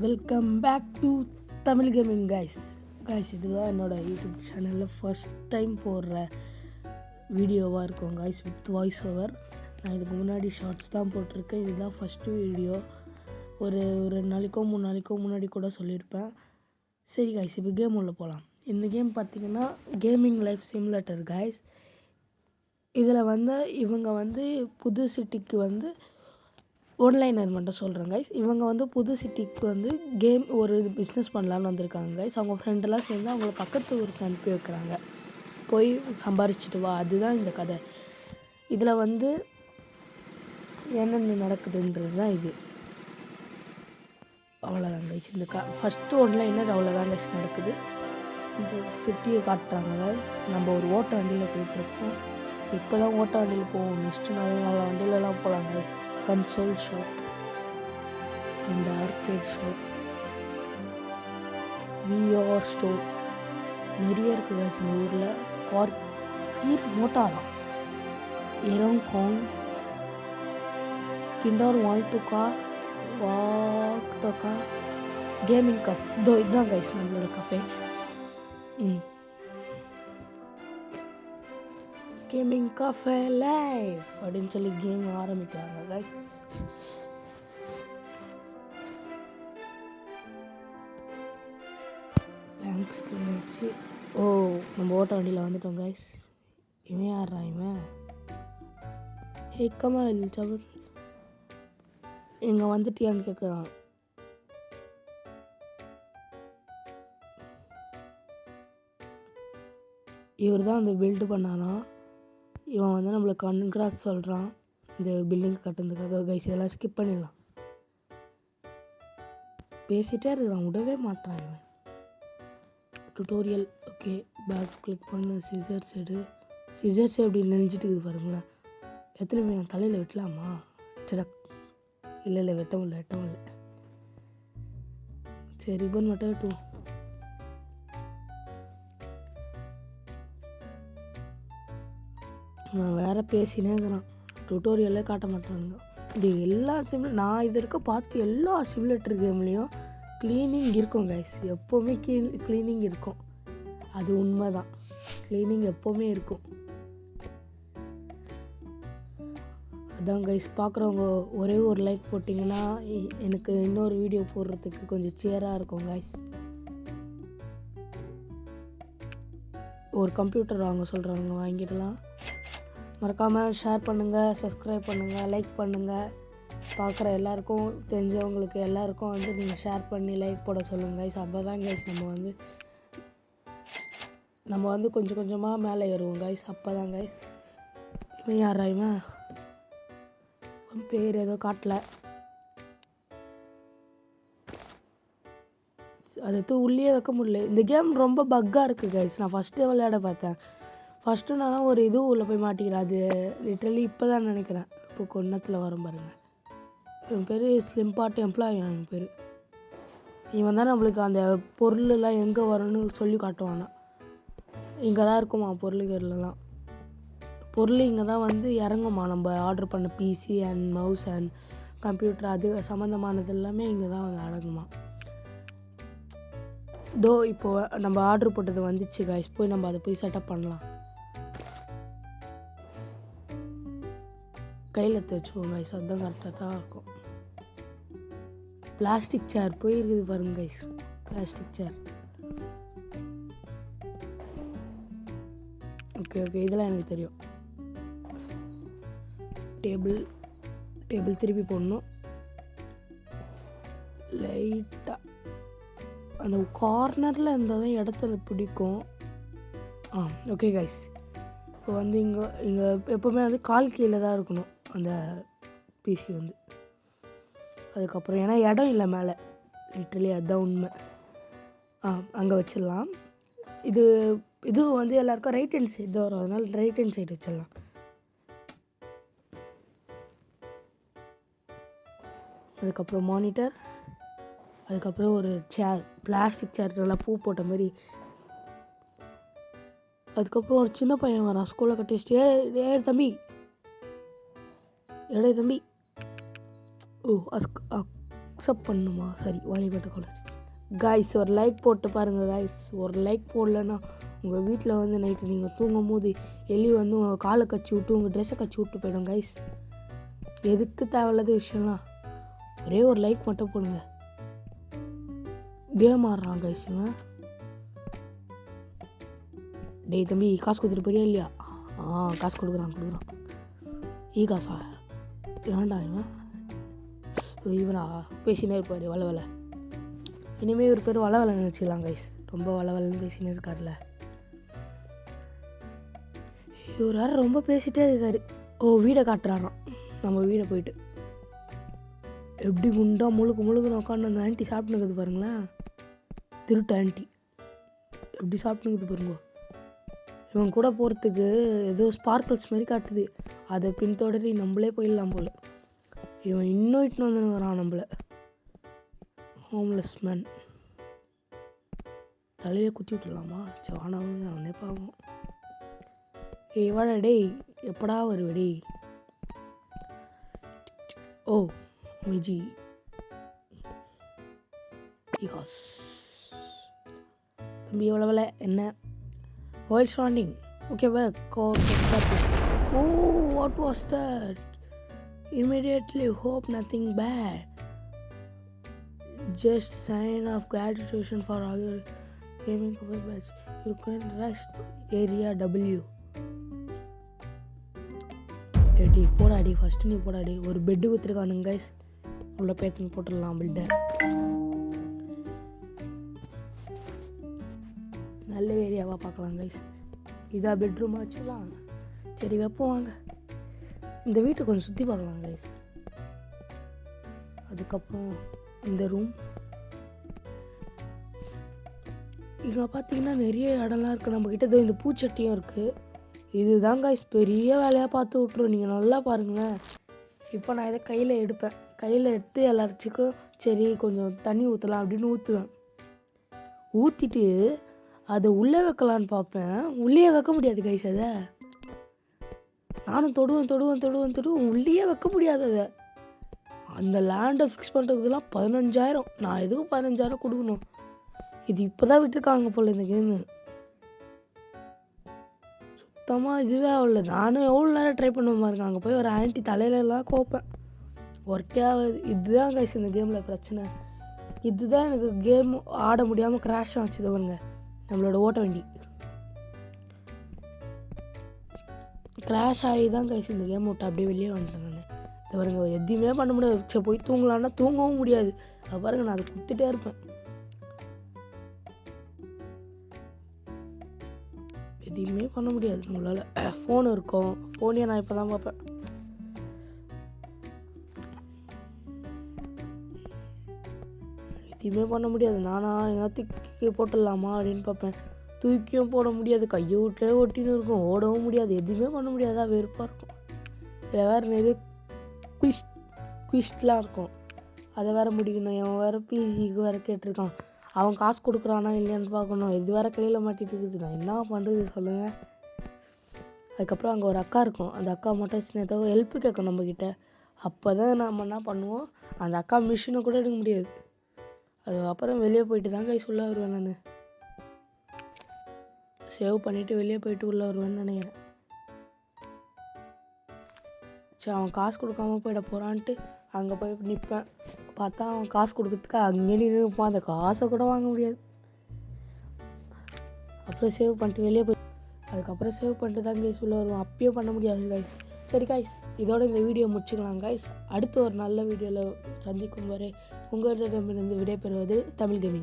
Welcome back to Tamil gaming guys இதுதான் என்னோடய YouTube சேனலில் ஃபஸ்ட் டைம் போடுற வீடியோவாக இருக்கும் கைஸ் வித் வாய்ஸ் ஓவர். நான் இதுக்கு முன்னாடி ஷார்ட்ஸ் தான் போட்டிருக்கேன். இதுதான் ஃபஸ்ட்டு வீடியோ. ஒரு 2 நாளைக்கோ 3 நாளைக்கோ முன்னாடி கூட சொல்லியிருப்பேன். சரி கைஸ், இப்போ கேம் உள்ள போகலாம். இந்த கேம் பார்த்திங்கன்னா கேமிங் லைஃப் சிமுலேட்டர் கைஸ். இதில் இவங்க புது சிட்டிக்கு ஒன்லைனர் மட்டும் சொல்கிறேன் கைஸ். இவங்க புது சிட்டிக்கு கேம் ஒரு பிஸ்னஸ் பண்ணலான்னு வந்திருக்காங்க கைஸ். அவங்க ஃப்ரெண்டெல்லாம் சேர்ந்து அவங்கள பக்கத்து ஊருக்கு அனுப்பி வைக்கிறாங்க, போய் சம்பாரிச்சிட்டு வா. அதுதான் இந்த கதை. இதில் என்னென்ன நடக்குதுன்றது தான் இது. அவ்வளோதான் கைஸ். இந்த ஃபஸ்ட்டு ஒன்லைனர் அவ்வளோதான் கைஸ் நடக்குது. இந்த சிட்டியை காட்டுறாங்க கைஸ். நம்ம ஒரு ஓட்ட வண்டியில் போயிட்டுருக்கோம். இப்போ தான் ஓட்ட வண்டியில் போவோம். நெக்ஸ்ட்டு நல்ல வண்டியிலலாம் போகலாம் guys. Console shop and arcade shop, VR store நிறைய இருக்குது கைஸ் இந்த ஊரில். பார்க்கீர் மோட்டாரா, எரோங் ஹாங், கிண்டர் வால்டுகா, வாக்டோகா, கேமிங் கஃப். இதுதான் கைஸ் நம்மளோட கஃபே. கேமிங் கஃபே லைஃப் அப்படின்னு சொல்லி கேம் ஆரம்பிக்கிறாங்க கைஸ். பிளாங்க் ஸ்க்ரீன் வச்சு நம்ம ஓட்ட வண்டியில் வந்துட்டோம் கைஸ். இவன் யாரா இவன்? ஹே கமல் சவர், இங்கே வந்துட்டியான்னு கேட்குறான். இவர் தான் அந்த பில்டு பண்ணானா. இவன் நம்மளுக்கு கன்கிராஸ் சொல்கிறான் இந்த பில்டிங் கட்டுறதுக்காக கைஸ். இதெல்லாம் ஸ்கிப் பண்ணிடலாம். பேசிகிட்டே இருக்கிறான், விடவே மாட்டான் இவன். Tutorial okay. பேக் கிளிக் பண்ணு. சிசர்ஸ் எப்படி நெஞ்சிட்டு இருக்குது பாருங்களேன். எத்தனை தலையில் வெட்டலாமா? சடக். இல்லை வெட்ட முடியல. சரி, ரிப்பன் மட்டும் வெட்டுவோம். நான் வேறு பேசினே இருக்கிறான். டுட்டோரியலே காட்ட மாட்டானுங்க. இது எல்லா நான் இது இருக்க பார்த்து எல்லா சிமுலேட்டர் கேம்லேயும் க்ளீனிங் இருக்கும் கைஸ். எப்போவுமே க்ளீனிங் இருக்கும். அது உண்மை தான். க்ளீனிங் எப்போவுமே இருக்கும். அதான் கைஸ், பார்க்குறவங்க ஒரே ஒரு லைக் போட்டிங்கன்னா எனக்கு இன்னொரு வீடியோ போடுறதுக்கு கொஞ்சம் சியராக இருக்கும் கைஸ். ஒரு கம்ப்யூட்டர் வாங்க சொல்கிறவங்க வாங்கிடலாம். மறக்காமல் ஷேர் பண்ணுங்கள், சப்ஸ்கிரைப் பண்ணுங்கள், லைக் பண்ணுங்கள். பார்க்குற எல்லாருக்கும், தெரிஞ்சவங்களுக்கு எல்லாருக்கும் நீங்கள் ஷேர் பண்ணி லைக் போட சொல்லுங்கள் கைஸ். அப்போ தான் கைஸ் நம்ம கொஞ்சம் கொஞ்சமாக மேலே ஏறுவோம் கைஸ். அப்போ தான் கைஸ். இவன் யாரா இவன்? பேர் ஏதோ காட்டல. அது உள்ளே வைக்க முடியல. இந்த கேம் ரொம்ப பக்காக இருக்குது கைஸ். நான் ஃபஸ்ட்டு விளையாட பார்த்தேன். ஃபஸ்ட்டு நான் ஒரு உள்ளே போய் மாட்டிக்கிறேன். அது லிட்ரலி இப்போ தான் நினைக்கிறேன். இப்போ கொன்னத்தில் வரும் பாருங்கள். இவன் பேர் ஸ்லிம்பாட் எம்ப்ளாயி. இவன் பேர். இவன் தான் நம்மளுக்கு அந்த பொருளெல்லாம் எங்கே வரும்னு சொல்லி காட்டுவானா. இங்கே தான் இருக்குமா பொருளுகள்லாம். பொருள் இங்கே தான் இறங்குமா. நம்ம ஆர்டர் பண்ண PC and mouse and computer அது சம்மந்தமானது எல்லாமே இங்கே தான் அடங்குமா. இப்போது நம்ம ஆர்டர் போட்டது வந்துச்சு கைஸ். போய் நம்ம அதை போய் செட்டப் பண்ணலாம். கையில் எடுத்து வச்சுக்கோங்க கைஸ். அதுதான் கரெக்டாக தான் இருக்கும். பிளாஸ்டிக் சேர் போய் இருக்குது பாருங்க கைஸ். Plastic chair. ஓகே இதெல்லாம் எனக்கு தெரியும். டேபிள் திருப்பி போடணும் லைட்டாக. அந்த கார்னரில் இருந்தால் தான் இடத்துல பிடிக்கும். Okay guys. இப்போ இங்கே எப்போவுமே கால் கீழே தான் இருக்கணும் அந்த பிசி அதுக்கப்புறம். ஏன்னா இடம் இல்லை மேலே. லிட்ரலி அதுதான் உண்மை. அங்கே வச்சிடலாம். இது எல்லாருக்கும் ரைட் ஹேண்ட் சைடு தான் வரும். அதனால் ரைட் ஹேண்ட் சைடு வச்சிடலாம். அதுக்கப்புறம் மானிட்டர். அதுக்கப்புறம் ஒரு சேர், பிளாஸ்டிக் சேர், நல்லா பூ போட்ட மாதிரி. அதுக்கப்புறம் ஒரு சின்ன பையன் வரான் ஸ்கூலில் கட்டிச்சுட்டு. ஏ தம்பி. அக்செப்ட் பண்ணுமா சாரி வாய்ப்பட்ட காலேஜ் காய்ஸ் ஒரு லைக் போட்டு பாருங்கள் காய்ஸ். ஒரு லைக் போடலன்னா உங்கள் வீட்டில் வந்து நைட்டு நீங்கள் தூங்கும் போது எலி வந்து உங்கள் காலை கச்சி விட்டு உங்கள் ட்ரெஸ்ஸை கச்சி விட்டு போயிடும் காய்ஸ். எதுக்கு தேவையில்லாத விஷயம்லாம் ஒரே ஒரு லைக் மட்டும் போடுங்க. கேம் ஆடுறான் காய்ஸ் இவன். டேய் தம்பி காசு கொடுத்துட்டு போறியா இல்லையா? காசு கொடுக்குறான். காசா ஏன்டா இவனா பேசினே இருப்பார் வள இனிமேல் ஒரு பேர் வள நினச்சிக்கலாம் கைஸ். ரொம்ப வளன்னு பேசினே இருக்கார்ல இவர் வேறு ரொம்ப பேசிகிட்டே இருக்காரு. வீடை காட்டுறாராம். நம்ம வீடை போயிட்டு எப்படி குண்டா முழுக்குன்னு உட்காந்து அந்த ஆண்டி சாப்பிட்டுனுக்குது பாருங்களேன். திருட்டு ஆண்டி எப்படி சாப்பிட்டுனுக்குது பாருங்க. இவன் கூட போகிறதுக்கு ஏதோ ஸ்பார்க்கிள்ஸ் மாதிரி காட்டுது. அதை பின்தொடரி நம்மளே போயிடலாம் போல். இவன் இன்னும் இட்டுன்னு வந்துன்னு வரான் நம்மளை. ஹோம்லெஸ் மேன் தலையில் குத்தி விட்டுடலாமா? சரி வானாவுங்க அவனே பாவம். வாடா டேய் எப்படா வருவடி? மிஜி காஸ் தம்பி எவ்வளோ என்ன while standing okay back or what was that? Immediately hope nothing bad, just sign of gratitude for all your gaming batch. You can rest area W. Ready போடாடி ஃபஸ்ட்டு நீ போடாடி. ஒரு பெட்டு கொடுத்துருக்கானுங்க கைஸ். உள்ள பேத்துன்னு போட்டுடலாம் பெட்டை. நல்ல ஏரியாவாக பார்க்கலாம் கைஸ். இதாக பெட்ரூம் வச்சுக்கலாம். சரி வைப்போம் வாங்க. இந்த வீட்டை கொஞ்சம் சுற்றி பார்க்கலாம் கைஸ். அதுக்கப்புறம் இந்த ரூம் இங்கே பார்த்தீங்கன்னா நிறைய இடம்லாம் இருக்குது நம்மக்கிட்ட. இதோ இந்த பூச்சட்டியும் இருக்குது. இதுதான் கைஸ் பெரிய வேலையாக பார்த்து விட்ருவோம். நீங்கள் நல்லா பாருங்களேன். இப்போ நான் இதை கையில் எடுப்பேன். கையில் எடுத்து எல்லாருச்சுக்கும் சரி கொஞ்சம் தண்ணி ஊற்றலாம் அப்படின்னு ஊற்றுவேன். ஊற்றிட்டு அதை உள்ளே வைக்கலான்னு பார்ப்பேன். உள்ளே வைக்க முடியாது கைஸ். அதை நானும் தொடுவேன். உள்ளே வைக்க முடியாது. அதை அந்த லேண்டை ஃபிக்ஸ் பண்ணுறதுலாம் 15,000. நான் எதுக்கு 15,000 கொடுக்கணும்? இது இப்போ தான் விட்டுருக்காங்க போல் இந்த கேமு. சுத்தமாக இதுவே ஆகல. நானும் எவ்வளோ நேரம் ட்ரை பண்ணுவேன் பாருங்க. அங்கே போய் ஒரு ஆன்ட்டி தலையிலலாம் கோப்பேன். ஒர்க்கே ஆகுது. இதுதான் கைஸ் இந்த கேமில் பிரச்சனை. இதுதான் எனக்கு கேம் ஆட முடியாமல் கிராஷ் ஆச்சு. பாருங்க நம்மளோட ஓட்ட வண்டி கிராஷ் ஆகி தான் கைஸ் இந்த கேம் விட்டு அப்படியே வெளியே வந்துட்டேன் நான். இதை பாருங்க எதுவுமே பண்ண முடியாது. சரி போய் தூங்கலான்னா தூங்கவும் முடியாது. அதை பாருங்க நான் அதை கொடுத்துட்டே இருப்பேன். எதுவுமே பண்ண முடியாது நம்மளால். ஃபோன் இருக்கும். ஃபோனையே நான் இப்போ தான் பார்ப்பேன். எதுவுமே பண்ண முடியாது. நானா எங்கன்னா தூக்கி போட்டுடலாமா அப்படின்னு பார்ப்பேன். தூக்கியும் போட முடியாது. கையை விட்டே ஒட்டின்னு இருக்கும். ஓடவும் முடியாது. எதுவுமே பண்ண முடியாதா வெறுப்பாக இருக்கும். இதில் வேறு நிறைய குவிஸ்ட்லாம் இருக்கும். அதை வேறு முடிக்கணும். அவன் வேறு பிசிக்கு வேறு கேட்டிருக்கான். அவன் காசு கொடுக்குறானா இல்லையான்னு பார்க்கணும். இது வேறு கையில் மாட்டிகிட்டு இருக்குது. நான் என்ன பண்ணுறது சொல்லுங்கள். அதுக்கப்புறம் அங்கே ஒரு அக்கா இருக்கும். அந்த அக்கா மட்டும் சின்ன ஏதோ ஹெல்ப்பு கேட்கும் நம்மக்கிட்ட. அப்போ தான் நம்ம என்ன பண்ணுவோம், அந்த அக்கா மிஷினை கூட எடுக்க முடியாது. அது அப்புறம் வெளியே போயிட்டு தான் கை சொல்ல வருவேன். நான் சேவ் பண்ணிவிட்டு வெளியே போயிட்டு உள்ளே வருவேன்னு நினைக்கிறேன். சரி அவன் காசு கொடுக்காம போயிட போகிறான்ட்டு அங்கே போய் நிற்பேன். பார்த்தா அவன் காசு கொடுக்கறதுக்கு அங்கே நிற்பான். அந்த காசை கூட வாங்க முடியாது. அப்புறம் சேவ் பண்ணிட்டு வெளியே போய் அதுக்கப்புறம் சேவ் பண்ணிட்டு தான் கைஸ் உள்ள வருவான். அப்பயும் பண்ண முடியாது கைஸ். சரி கைஸ் இதோட இந்த வீடியோ முடிச்சுக்கலாம் கைஸ். அடுத்து ஒரு நல்ல வீடியோவில் சந்திக்கும் வரை உங்களிடமிருந்து விடைபெறுவது தமிழ் கேமிங்.